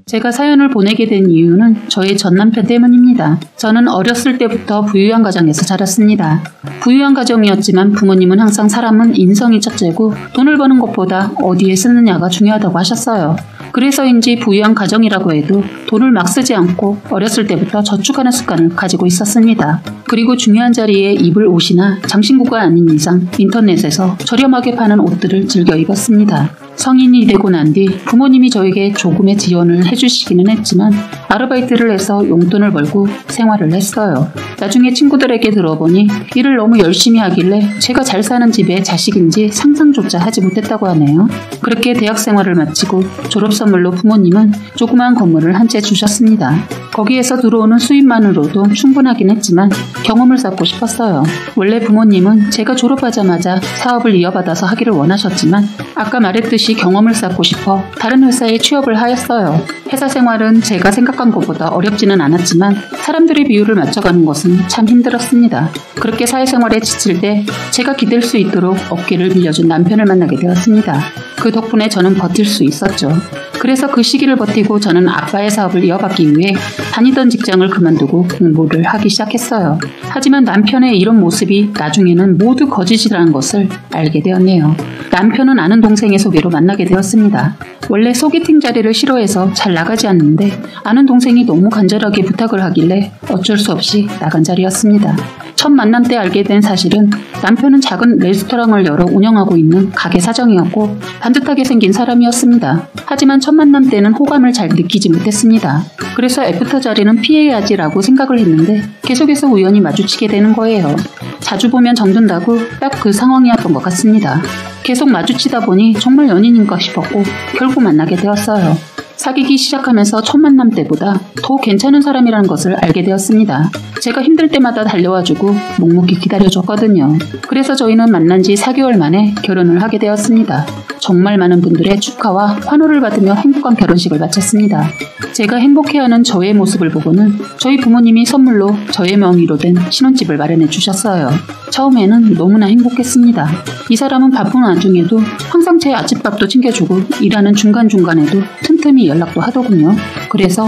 제가 사연을 보내게 된 이유는 저의 전 남편 때문입니다. 저는 어렸을 때부터 부유한 가정에서 자랐습니다. 부유한 가정이었지만 부모님은 항상 사람은 인성이 첫째고 돈을 버는 것보다 어디에 쓰느냐가 중요하다고 하셨어요. 그래서인지 부유한 가정이라고 해도 돈을 막 쓰지 않고 어렸을 때부터 저축하는 습관을 가지고 있었습니다. 그리고 중요한 자리에 입을 옷이나 장신구가 아닌 이상 인터넷에서 저렴하게 파는 옷들을 즐겨 입었습니다. 성인이 되고 난 뒤 부모님이 저에게 조금의 지원을 해주시기는 했지만 아르바이트를 해서 용돈을 벌고 생활을 했어요. 나중에 친구들에게 들어보니 일을 너무 열심히 하길래 제가 잘 사는 집에 자식인지 상상조차 하지 못했다고 하네요. 그렇게 대학 생활을 마치고 졸업 선물로 부모님은 조그마한 건물을 한 채 주셨습니다. 거기에서 들어오는 수입만으로도 충분하긴 했지만 경험을 쌓고 싶었어요. 원래 부모님은 제가 졸업하자마자 사업을 이어받아서 하기를 원하셨지만 아까 말했듯이 경험을 쌓고 싶어 다른 회사에 취업을 하였어요. 회사 생활은 제가 생각한 것보다 어렵지는 않았지만 사람들의 비율을 맞춰가는 것은 참 힘들었습니다. 그렇게 사회생활에 지칠 때 제가 기댈 수 있도록 어깨를 빌려준 남편을 만나게 되었습니다. 그 덕분에 저는 버틸 수 있었죠. 그래서 그 시기를 버티고 저는 아빠의 사업을 이어받기 위해 다니던 직장을 그만두고 공부를 하기 시작했어요. 하지만 남편의 이런 모습이 나중에는 모두 거짓이라는 것을 알게 되었네요. 남편은 아는 동생의 소개로 만나게 되었습니다. 원래 소개팅 자리를 싫어해서 잘 나가지 않는데 아는 동생이 너무 간절하게 부탁을 하길래 어쩔 수 없이 나간 자리였습니다. 첫 만남 때 알게 된 사실은 남편은 작은 레스토랑을 열어 운영하고 있는 가게 사장이었고 반듯하게 생긴 사람이었습니다. 하지만 첫 만남 때는 호감을 잘 느끼지 못했습니다. 그래서 애프터 자리는 피해야지라고 생각을 했는데 계속해서 우연히 마주치게 되는 거예요. 자주 보면 정든다고 딱 그 상황이었던 것 같습니다. 계속 마주치다 보니 정말 연인인가 싶었고 결국 만나게 되었어요. 사귀기 시작하면서 첫 만남 때보다 더 괜찮은 사람이라는 것을 알게 되었습니다. 제가 힘들 때마다 달려와주고 묵묵히 기다려줬거든요. 그래서 저희는 만난 지 4개월 만에 결혼을 하게 되었습니다. 정말 많은 분들의 축하와 환호를 받으며 행복한 결혼식을 마쳤습니다. 제가 행복해하는 저의 모습을 보고는 저희 부모님이 선물로 저의 명의로 된 신혼집을 마련해 주셨어요. 처음에는 너무나 행복했습니다. 이 사람은 바쁜 와중에도 항상 제 아침밥도 챙겨주고 일하는 중간중간에도 틈틈이 연락도 하더군요. 그래서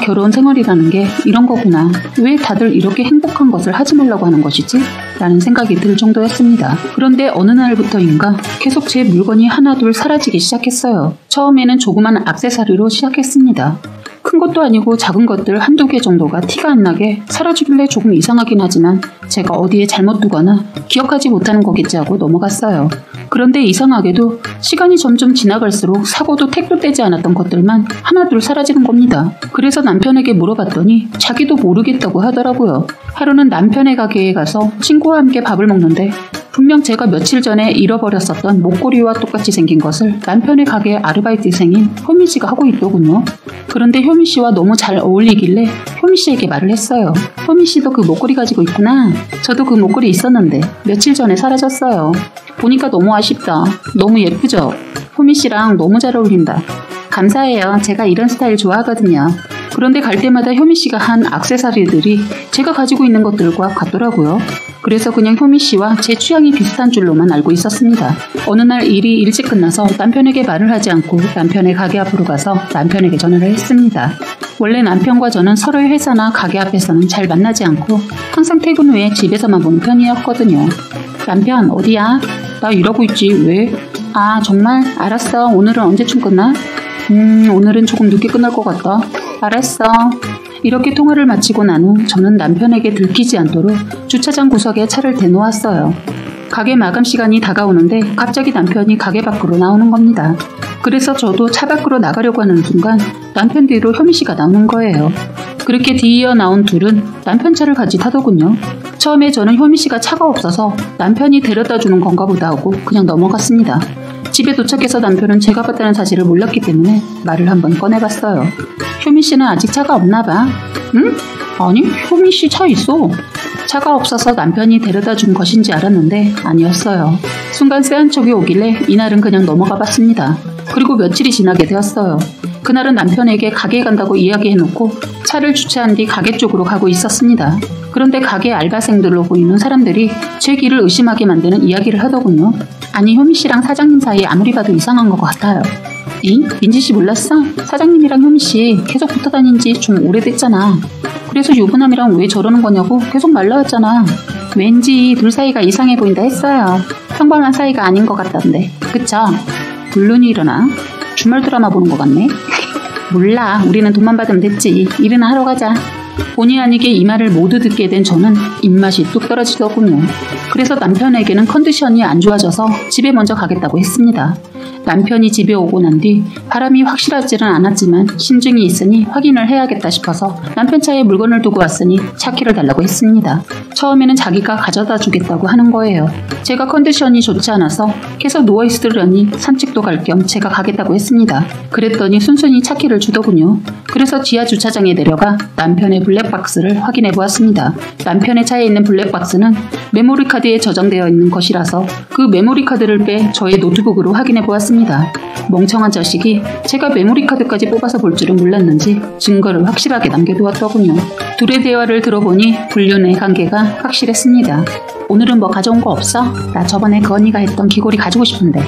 결혼 생활이라는 게 이런 거구나. 왜 다들 이렇게 행복한 것을 하지 말라고 하는 것이지? 라는 생각이 들 정도였습니다. 그런데 어느 날부터인가 계속 제 물건이 하나둘 사라지기 시작했어요. 처음에는 조그만 액세서리로 시작했습니다. 큰 것도 아니고 작은 것들 한두 개 정도가 티가 안 나게 사라지길래 조금 이상하긴 하지만 제가 어디에 잘못 두거나 기억하지 못하는 거겠지 하고 넘어갔어요. 그런데 이상하게도 시간이 점점 지나갈수록 사고도 택도 떼지 않았던 것들만 하나둘 사라지는 겁니다. 그래서 남편에게 물어봤더니 자기도 모르겠다고 하더라고요. 하루는 남편의 가게에 가서 친구와 함께 밥을 먹는데 분명 제가 며칠 전에 잃어버렸었던 목걸이와 똑같이 생긴 것을 남편의 가게 아르바이트생인 효미 씨가 하고 있더군요. 그런데 효미 씨와 너무 잘 어울리길래 효미 씨에게 말을 했어요. 효미 씨도 그 목걸이 가지고 있구나. 저도 그 목걸이 있었는데 며칠 전에 사라졌어요. 보니까 너무 아쉽다. 너무 예쁘죠? 효미 씨랑 너무 잘 어울린다. 감사해요. 제가 이런 스타일 좋아하거든요. 그런데 갈 때마다 효미 씨가 한 액세서리들이 제가 가지고 있는 것들과 같더라고요. 그래서 그냥 효미 씨와 제 취향이 비슷한 줄로만 알고 있었습니다. 어느 날 일이 일찍 끝나서 남편에게 말을 하지 않고 남편의 가게 앞으로 가서 남편에게 전화를 했습니다. 원래 남편과 저는 서로의 회사나 가게 앞에서는 잘 만나지 않고 항상 퇴근 후에 집에서만 보는 편이었거든요. 남편 어디야? 나 일하고 있지. 왜? 정말? 알았어. 오늘은 언제쯤 끝나? 오늘은 조금 늦게 끝날 것 같다. 알았어. 이렇게 통화를 마치고 난 후 저는 남편에게 들키지 않도록 주차장 구석에 차를 대놓았어요. 가게 마감 시간이 다가오는데 갑자기 남편이 가게 밖으로 나오는 겁니다. 그래서 저도 차 밖으로 나가려고 하는 순간 남편 뒤로 효미 씨가 나오는 거예요. 그렇게 뒤이어 나온 둘은 남편 차를 같이 타더군요. 처음에 저는 효미 씨가 차가 없어서 남편이 데려다 주는 건가 보다 하고 그냥 넘어갔습니다. 집에 도착해서 남편은 제가 봤다는 사실을 몰랐기 때문에 말을 한번 꺼내봤어요. 효미 씨는 아직 차가 없나 봐. 응? 아니, 효미 씨 차 있어. 차가 없어서 남편이 데려다 준 것인지 알았는데 아니었어요. 순간 쎄한 척이 오길래 이날은 그냥 넘어가 봤습니다. 그리고 며칠이 지나게 되었어요. 그날은 남편에게 가게에 간다고 이야기해놓고 차를 주차한 뒤 가게 쪽으로 가고 있었습니다. 그런데 가게 알바생들로 보이는 사람들이 제 길을 의심하게 만드는 이야기를 하더군요. 아니, 효미 씨랑 사장님 사이에 아무리 봐도 이상한 것 같아요. 에잉? 민지씨 몰랐어? 사장님이랑 효미씨 계속 붙어 다닌 지 좀 오래됐잖아. 그래서 유부남이랑 왜 저러는 거냐고 계속 말라왔잖아. 왠지 둘 사이가 이상해 보인다 했어요. 평범한 사이가 아닌 것 같던데. 그쵸? 물론이 일어나. 주말 드라마 보는 것 같네. 몰라. 우리는 돈만 받으면 됐지. 일이나 하러 가자. 본의 아니게 이 말을 모두 듣게 된 저는 입맛이 뚝 떨어지더군요. 그래서 남편에게는 컨디션이 안 좋아져서 집에 먼저 가겠다고 했습니다. 남편이 집에 오고 난 뒤 바람이 확실하지는 않았지만 신증이 있으니 확인을 해야겠다 싶어서 남편 차에 물건을 두고 왔으니 차키를 달라고 했습니다. 처음에는 자기가 가져다 주겠다고 하는 거예요. 제가 컨디션이 좋지 않아서 계속 누워있으려니 산책도 갈 겸 제가 가겠다고 했습니다. 그랬더니 순순히 차키를 주더군요. 그래서 지하 주차장에 내려가 남편의 블랙박스를 확인해 보았습니다. 남편의 차에 있는 블랙박스는 메모리 카드에 저장되어 있는 것이라서 그 메모리 카드를 빼 저의 노트북으로 확인해 보았습니다. 멍청한 자식이 제가 메모리 카드까지 뽑아서 볼 줄은 몰랐는지 증거를 확실하게 남겨두었더군요. 둘의 대화를 들어보니 불륜의 관계가 확실했습니다. 오늘은 뭐 가져온 거 없어? 나 저번에 그 언니가 했던 귀걸이 가지고 싶은데.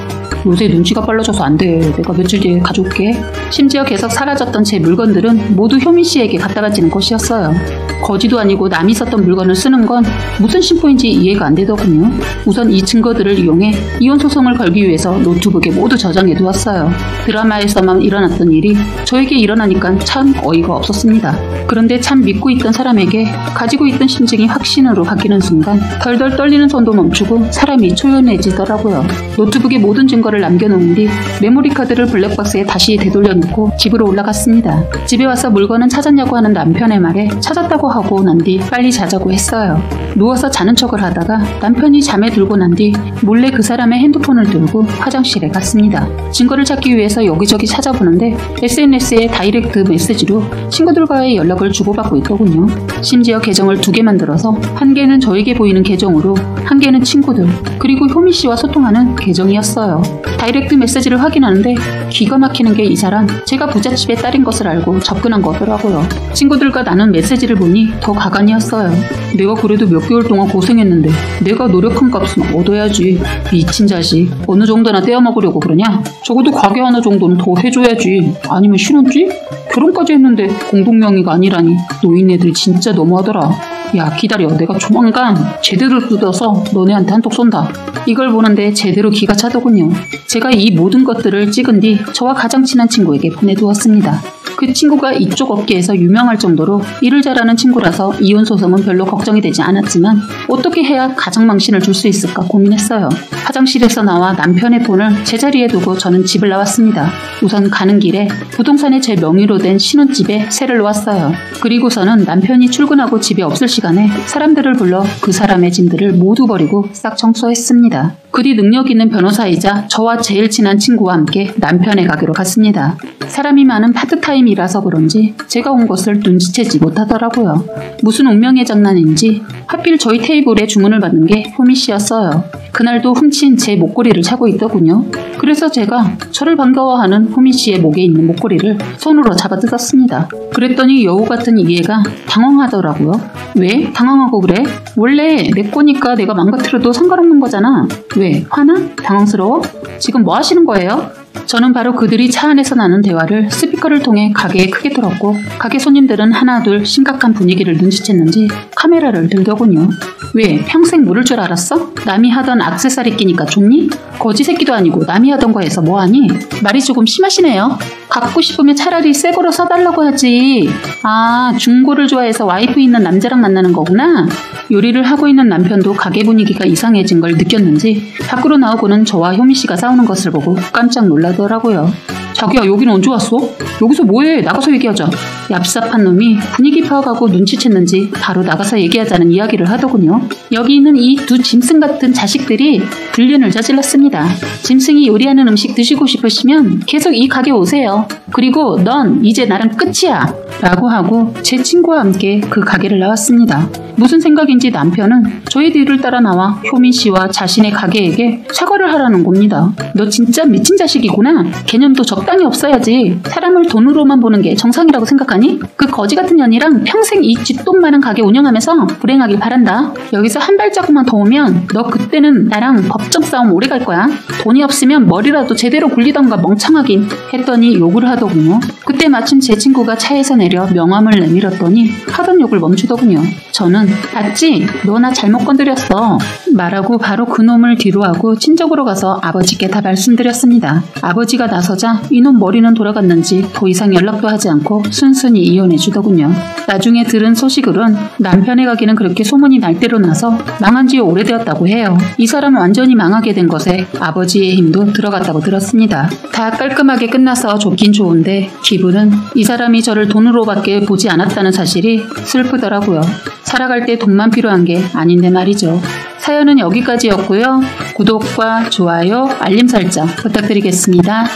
요새 눈치가 빨라져서 안 돼. 내가 며칠 뒤에 가져올게. 심지어 계속 사라졌던 제 물건들은 모두 효민 씨에게 갖다 바치는 것이었어요. 거지도 아니고 남이 썼던 물건을 쓰는 건 무슨 심보인지 이해가 안 되더군요. 우선 이 증거들을 이용해 이혼 소송을 걸기 위해서 노트북에 모두 저장해 두었어요. 드라마에서만 일어났던 일이 저에게 일어나니까 참 어이가 없었습니다. 그런데 참 믿고 있던 사람에게 가지고 있던 심증이 확신으로 바뀌는 순간 덜덜 떨리는 손도 멈추고 사람이 초연해지더라고요. 노트북에 모든 증거를 남겨놓은 뒤 메모리 카드를 블랙박스에 다시 되돌려놓고 집으로 올라갔습니다. 집에 와서 물건은 찾았냐고 하는 남편의 말에 찾았다고 하고 난 뒤 빨리 자자고 했어요. 누워서 자는 척을 하다가 남편이 잠에 들고 난 뒤 몰래 그 사람의 핸드폰을 들고 화장실에 갔습니다. 증거를 찾기 위해서 여기저기 찾아보는데 SNS에 다이렉트 메시지로 친구들과의 연락을 주고받고 있더군요. 심지어 계정을 2개 만들어서 한 개는 저에게 보이는 계정으로 한 개는 친구들 그리고 효미 씨와 소통하는 계정이었어요. 다이렉트 메시지를 확인하는데 기가 막히는 게 이 사람 제가 부잣집의 딸인 것을 알고 접근한 거더라고요. 친구들과 나눈 메시지를 보니 더 가관이었어요. 내가 그래도 몇 개월 동안 고생했는데 내가 노력한 값은 얻어야지. 미친 자식. 어느 정도나 떼어먹으려고 그러냐? 적어도 가게 하나 정도는 더 해줘야지. 아니면 신혼집? 결혼까지 했는데 공동명의가 아니라니. 노인네들 진짜 너무하더라. 야 기다려. 내가 조만간 제대로 뜯어서 너네한테 한턱 쏜다. 이걸 보는데 제대로 기가 차더군요. 제가 이 모든 것들을 찍은 뒤 저와 가장 친한 친구에게 보내두었습니다. 그 친구가 이쪽 업계에서 유명할 정도로 일을 잘하는 친구라서 이혼 소송은 별로 걱정이 되지 않았지만 어떻게 해야 가정 망신을 줄 수 있을까 고민했어요. 화장실에서 나와 남편의 폰을 제자리에 두고 저는 집을 나왔습니다. 우선 가는 길에 부동산에 제 명의로 된 신혼집에 세를 놓았어요. 그리고서는 남편이 출근하고 집에 없을 시간에 사람들을 불러 그 사람의 짐들을 모두 버리고 싹 청소했습니다. 그 뒤 능력 있는 변호사이자 저와 제일 친한 친구와 함께 남편의 가게로 갔습니다. 사람이 많은 파트타임이라서 그런지 제가 온 것을 눈치채지 못하더라고요. 무슨 운명의 장난인지 하필 저희 테이블에 주문을 받는 게 효미 씨였어요. 그날도 훔친 제 목걸이를 차고 있더군요. 그래서 제가 저를 반가워하는 효미 씨의 목에 있는 목걸이를 손으로 잡아 뜯었습니다. 그랬더니 여우 같은 이해가 당황하더라고요. 왜? 당황하고 그래? 원래 내 거니까 내가 망가뜨려도 상관없는 거잖아. 왜? 화나? 당황스러워? 지금 뭐 하시는 거예요? 저는 바로 그들이 차 안에서 나눈 대화를 스피커를 통해 가게에 크게 들었고 가게 손님들은 하나둘 심각한 분위기를 눈치챘는지 카메라를 들더군요. 왜? 평생 모를 줄 알았어? 남이 하던 액세서리 끼니까 좋니? 거지 새끼도 아니고 남이 하던 거에서 뭐하니? 말이 조금 심하시네요. 갖고 싶으면 차라리 새 거로 사달라고 하지. 아, 중고를 좋아해서 와이프 있는 남자랑 만나는 거구나. 요리를 하고 있는 남편도 가게 분위기가 이상해진 걸 느꼈는지 밖으로 나오고는 저와 효미 씨가 싸우는 것을 보고 깜짝 놀라더라고요. 자기야, 여기는 언제 왔어? 여기서 뭐해? 나가서 얘기하자. 얍삽한 놈이 분위기 파악하고 눈치챘는지 바로 나가서 얘기하자는 이야기를 하더군요. 여기 있는 이 두 짐승 같은 자식들이 불륜을 저질렀습니다. 짐승이 요리하는 음식 드시고 싶으시면 계속 이 가게 오세요. 그리고 넌 이제 나랑 끝이야. 라고 하고 제 친구와 함께 그 가게를 나왔습니다. 무슨 생각인지 남편은 저희 뒤를 따라 나와 효민 씨와 자신의 가게에게 사과를 하라는 겁니다. 너 진짜 미친 자식이구나. 개념도 적당히 없어야지. 사람을 돈으로만 보는 게 정상이라고 생각하지 어떡하니? 그 거지 같은 년이랑 평생 이 쥐똥 많은 가게 운영하면서 불행하길 바란다. 여기서 한 발자국만 더 오면 너 그때는 나랑 법정 싸움 오래 갈 거야. 돈이 없으면 머리라도 제대로 굴리던가 멍청하긴 했더니 욕을 하더군요. 그때 마침 제 친구가 차에서 내려 명함을 내밀었더니 하던 욕을 멈추더군요. 저는 봤지? 너 나 잘못 건드렸어 말하고 바로 그놈을 뒤로하고 친정으로 가서 아버지께 다 말씀드렸습니다. 아버지가 나서자 이놈 머리는 돌아갔는지 더 이상 연락도 하지 않고 순순히 이혼해주더군요. 나중에 들은 소식으론 남편의 가게는 그렇게 소문이 날 대로 나서 망한 지 오래되었다고 해요. 이 사람 완전히 망하게 된 것에 아버지의 힘도 들어갔다고 들었습니다. 다 깔끔하게 끝나서 좋긴 좋은데 기분은 이 사람이 저를 돈으로밖에 보지 않았다는 사실이 슬프더라고요. 살아갈 때 돈만 필요한 게 아닌데 말이죠. 사연은 여기까지였고요. 구독과 좋아요, 알림 설정 부탁드리겠습니다.